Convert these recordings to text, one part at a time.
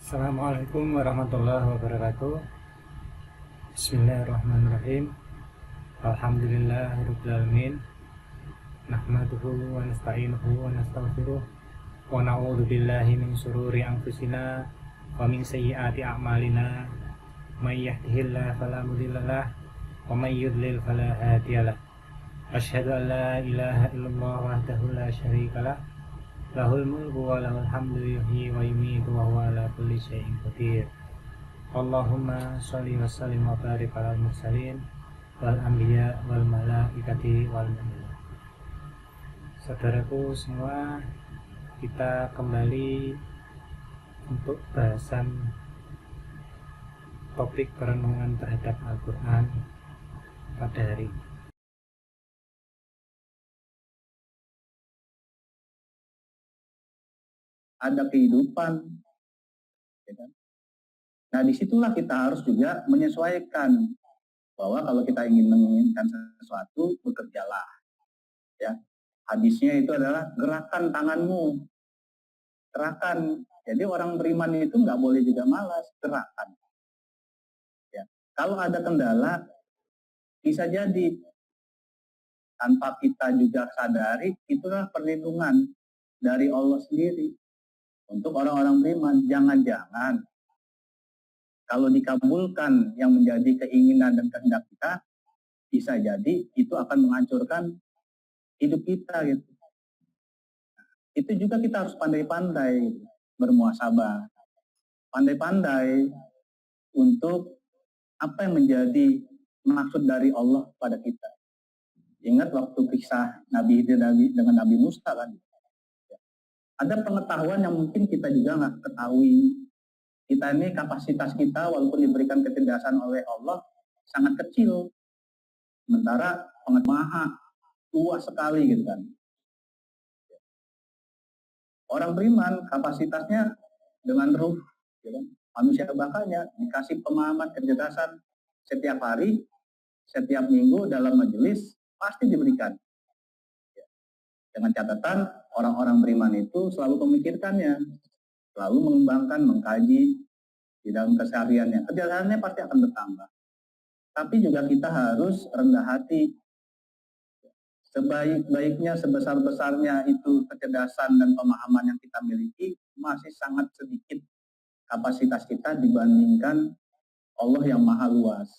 Assalamualaikum warahmatullahi wabarakatuh. Bismillahirrahmanirrahim. Alhamdulillahirabbil alamin. Nahmaduhu wa nasta'inuhu wa nastaghfiruh wa na'udzu billahi min shururi anfusina wa min sayyiati a'malina. May yahdihillahu fala mudhillalah wa may yudlil fala hadiyalah. Asyhadu an la ilaha illallah wahdahu la syarikalah. Lahul mulku wa lahul hamdu yuhyi wa yumiitu wa huwa ala kulli syai'in qadir. Allahumma sholli wa sallim wa barik alal mursalin wal anbiya wal malaikati wal mu'minin. Saudaraku semua, kita kembali untuk bahasan topik perenungan terhadap Al-Quran pada hari ini. Ada kehidupan, ya kan? Nah, disitulah kita harus juga menyesuaikan bahwa kalau kita ingin menginginkan sesuatu, bekerjalah. Ya, hadisnya itu adalah gerakan tanganmu, gerakan. Jadi orang beriman itu nggak boleh juga malas, gerakan. Ya, kalau ada kendala, bisa jadi tanpa kita juga sadari, itulah perlindungan dari Allah sendiri. Untuk orang-orang beriman, jangan-jangan kalau dikabulkan yang menjadi keinginan dan kehendak kita, bisa jadi itu akan menghancurkan hidup kita gitu. Itu juga kita harus pandai-pandai bermuhasabah, pandai-pandai untuk apa yang menjadi maksud dari Allah pada kita. Ingat waktu kisah Nabi Khidir dengan Nabi Musa kan? Ada pengetahuan yang mungkin kita juga nggak ketahui. Kita ini kapasitas kita walaupun diberikan kecerdasan oleh Allah sangat kecil. Sementara pengetahuan luas sekali gitu kan. Orang beriman kapasitasnya dengan ruh, gitu kan? Manusia bakalnya dikasih pemahaman kecerdasan setiap hari, setiap minggu dalam majelis pasti diberikan. Dengan catatan orang-orang beriman itu selalu memikirkannya, selalu mengembangkan, mengkaji di dalam kesehariannya. Kecerdasannya pasti akan bertambah. Tapi juga kita harus rendah hati. Sebaik-baiknya, sebesar-besarnya itu kecerdasan dan pemahaman yang kita miliki, masih sangat sedikit kapasitas kita dibandingkan Allah yang maha luas.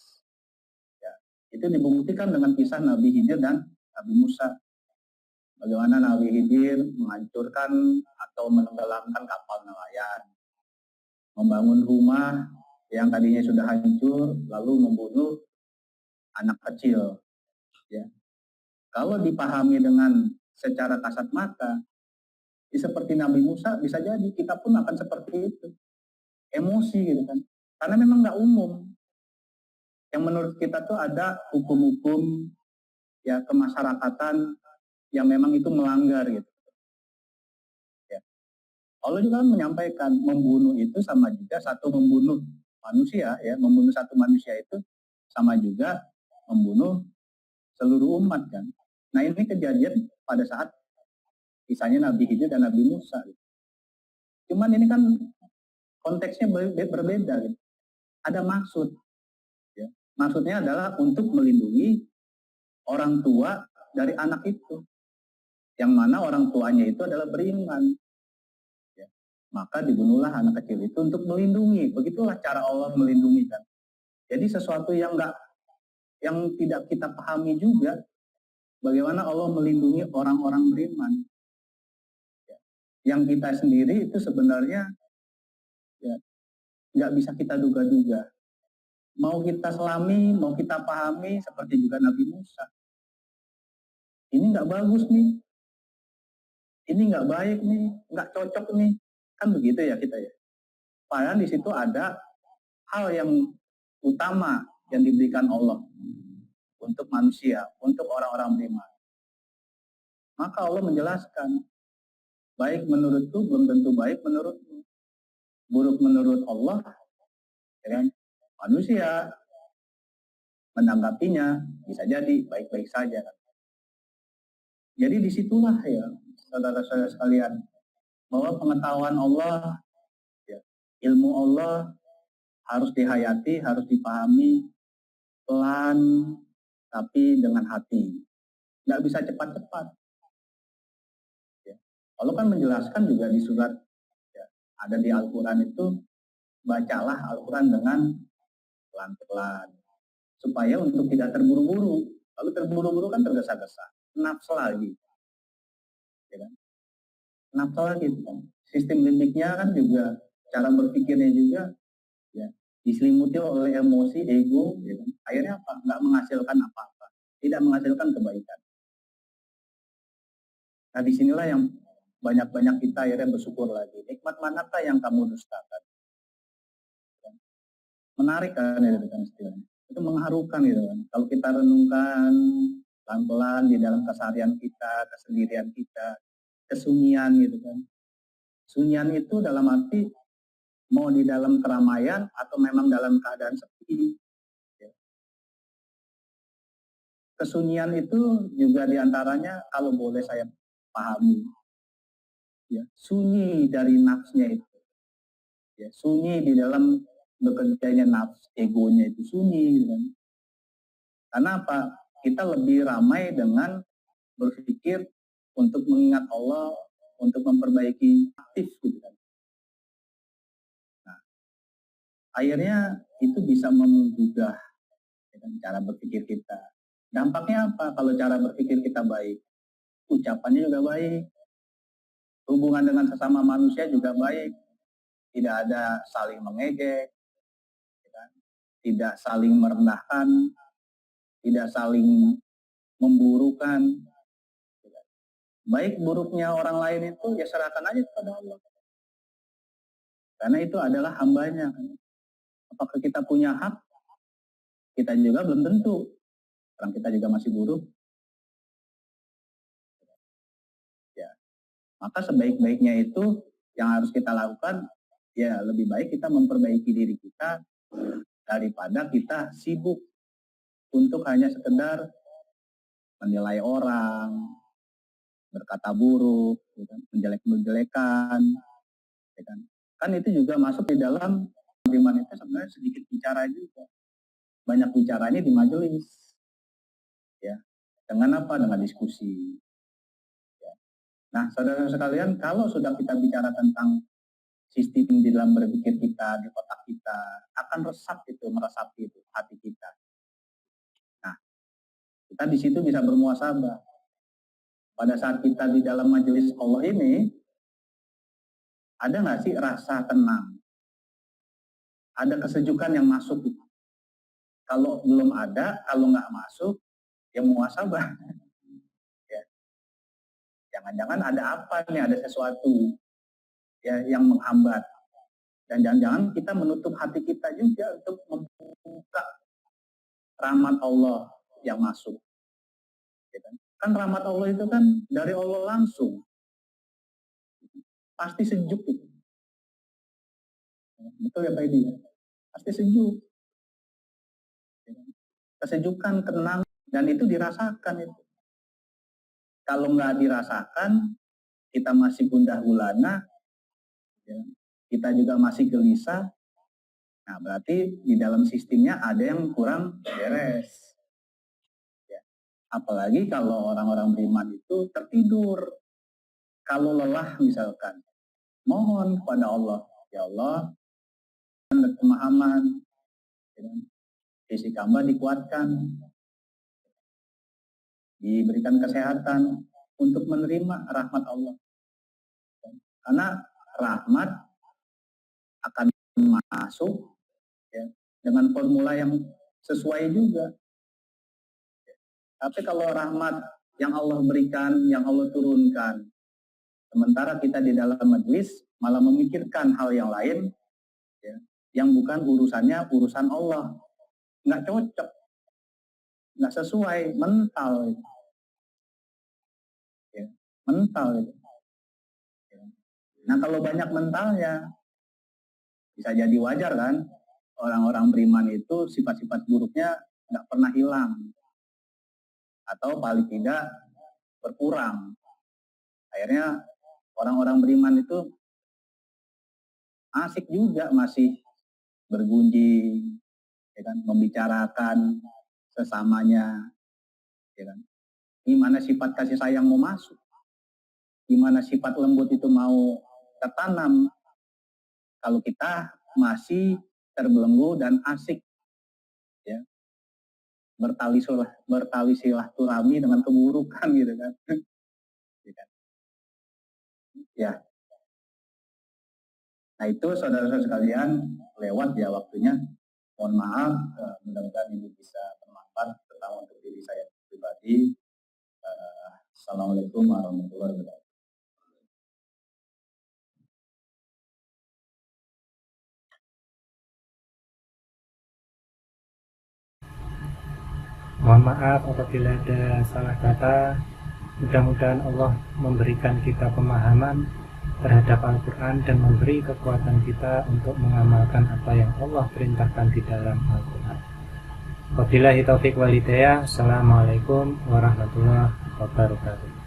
Ya, itu dibuktikan dengan kisah Nabi Khidir dan Nabi Musa. Bagaimana Nabi Khidir menghancurkan atau menenggelamkan kapal nelayan, membangun rumah yang tadinya sudah hancur, lalu membunuh anak kecil. Ya. Kalau dipahami dengan secara kasat mata, seperti Nabi Musa, bisa jadi kita pun akan seperti itu, emosi gitu kan, karena memang nggak umum. Yang menurut kita tuh ada hukum-hukum ya kemasyarakatan yang memang itu melanggar gitu. Ya. Allah juga menyampaikan membunuh itu sama juga satu membunuh manusia, ya, membunuh satu manusia itu sama juga membunuh seluruh umat kan. Nah, ini kejadian pada saat kisahnya Nabi Khidir dan Nabi Musa. Gitu. Cuman ini kan konteksnya berbeda gitu. Ada maksud. Ya. Maksudnya adalah untuk melindungi orang tua dari anak itu. Yang mana orang tuanya itu adalah beriman. Ya. Maka dibunuhlah anak kecil itu untuk melindungi. Begitulah cara Allah melindungi kan. Jadi sesuatu yang tidak kita pahami juga, bagaimana Allah melindungi orang-orang beriman. Ya. Yang kita sendiri itu sebenarnya ya nggak bisa kita duga-duga. Mau kita selami, mau kita pahami, seperti juga Nabi Musa. Ini nggak bagus nih. Ini nggak baik nih, nggak cocok nih, kan begitu ya kita ya. Padahal di situ ada hal yang utama yang diberikan Allah untuk manusia, untuk orang-orang beriman. Maka Allah menjelaskan, baik menurutku belum tentu baik menurutmu, buruk menurut Allah, ya kan? Manusia menanggapinya bisa jadi baik-baik saja. Kan? Jadi disitulah ya saudara-saudara sekalian, bahwa pengetahuan Allah ya, Ilmu Allah harus dihayati, harus dipahami pelan, tapi dengan hati. Nggak bisa cepat-cepat. Ya. Allah kan menjelaskan juga di surat, ya, ada di Al-Quran itu, bacalah Al-Quran dengan pelan-pelan. Supaya untuk tidak terburu-buru. Kalau terburu-buru kan tergesa-gesa. Nafsu lagi. Ya kan? Nafsu lagi. Kan? Sistem limbiknya kan juga, cara berpikirnya juga, ya, diselimuti oleh emosi, ego, ya kan? Akhirnya apa? Nggak menghasilkan apa-apa, tidak menghasilkan kebaikan. Nah disinilah yang banyak-banyak kita akhirnya bersyukur lagi. Nikmat manakah yang kamu dustakan? Menarik kan itu kan istilahnya. Itu mengharukan gitu kan. Kalau kita renungkan pelan-pelan di dalam keseharian kita, kesendirian kita, kesunyian gitu kan. Sunyian itu dalam arti mau di dalam keramaian atau memang dalam keadaan sepi. Ya. Kesunyian itu juga diantaranya kalau boleh saya pahami, ya, sunyi dari nafsnya itu, ya, sunyi di dalam bekerjanya nafs, egonya itu sunyi, gitu kan. Karena apa? Kita lebih ramai dengan berpikir untuk mengingat Allah, untuk memperbaiki aktif, gitu kan. Nah, akhirnya itu bisa menggugah, ya kan, cara berpikir kita. Dampaknya apa? Kalau cara berpikir kita baik, ucapannya juga baik, hubungan dengan sesama manusia juga baik, tidak ada saling mengejek, ya kan? Tidak saling merendahkan, tidak saling memburukan. Ya kan? Baik buruknya orang lain itu ya serahkan aja kepada Allah. Karena itu adalah hambanya. Apakah kita punya hak? Kita juga belum tentu. Orang kita juga masih buruk. Ya. Maka sebaik-baiknya itu yang harus kita lakukan, ya lebih baik kita memperbaiki diri kita daripada kita sibuk untuk hanya sekedar menilai orang, berkata buruk, gitu kan, menjelek-menjelekan, ya kan. Kan itu juga masuk di dalam iman itu sebenarnya sedikit bicara juga. Banyak bicaranya di majelis. Ya. Dengan apa? Dengan diskusi. Ya. Nah, saudara sekalian, kalau sudah kita bicara tentang sistem di dalam berpikir kita, di otak kita, akan meresapi itu hati kita. Nah, kita di situ bisa bermuasabah. Pada saat kita di dalam majelis Allah ini, ada nggak sih rasa tenang? Ada kesejukan yang masuk. Kalau belum ada, kalau nggak masuk, ya muasabah. Ya. Jangan-jangan ada apa nih, ada sesuatu ya yang menghambat. Dan jangan-jangan kita menutup hati kita juga untuk membuka rahmat Allah yang masuk. Ya kan rahmat Allah itu kan dari Allah langsung. Pasti sejuk itu. Betul ya Pak Edi? Pasti sejuk. Kesejukan, tenang, dan itu dirasakan itu. Kalau nggak dirasakan, kita masih gundah gulana, ya, kita juga masih gelisah. Nah, berarti di dalam sistemnya ada yang kurang beres. Ya. Apalagi kalau orang-orang beriman itu tertidur. Kalau lelah misalkan, mohon kepada Allah, ya Allah, dan pemahaman, ya, fisik hamba dikuatkan, diberikan kesehatan untuk menerima rahmat Allah. Karena rahmat akan masuk, ya, dengan formula yang sesuai juga. Tapi kalau rahmat yang Allah berikan, yang Allah turunkan, sementara kita di dalam majelis malah memikirkan hal yang lain, ya, yang bukan urusan Allah, nggak cocok, nggak sesuai, mental, ya, mental itu. Nah kalau banyak mentalnya, bisa jadi wajar kan, orang-orang beriman itu sifat-sifat buruknya nggak pernah hilang, atau paling tidak berkurang. Akhirnya orang-orang beriman itu asik juga, masih bergunjing, ya kan, membicarakan sesamanya, ya kan. Gimana sifat kasih sayang mau masuk? Gimana sifat lembut itu mau tertanam kalau kita masih terbelenggu dan asik, ya, bertali silaturahmi dengan keburukan gitu kan. Ya, nah itu saudara-saudara sekalian, lewat ya waktunya. Mohon maaf, mudah-mudahan ini bisa bermanfaat terutama untuk diri saya pribadi. Assalamualaikum warahmatullahi wabarakatuh. Mohon maaf apabila ada salah kata. Mudah-mudahan Allah memberikan kita pemahaman terhadap Al-Quran dan memberi kekuatan kita untuk mengamalkan apa yang Allah perintahkan di dalam Al-Quran. Wabillahi taufiq wal hidayah. Assalamualaikum warahmatullahi wabarakatuh.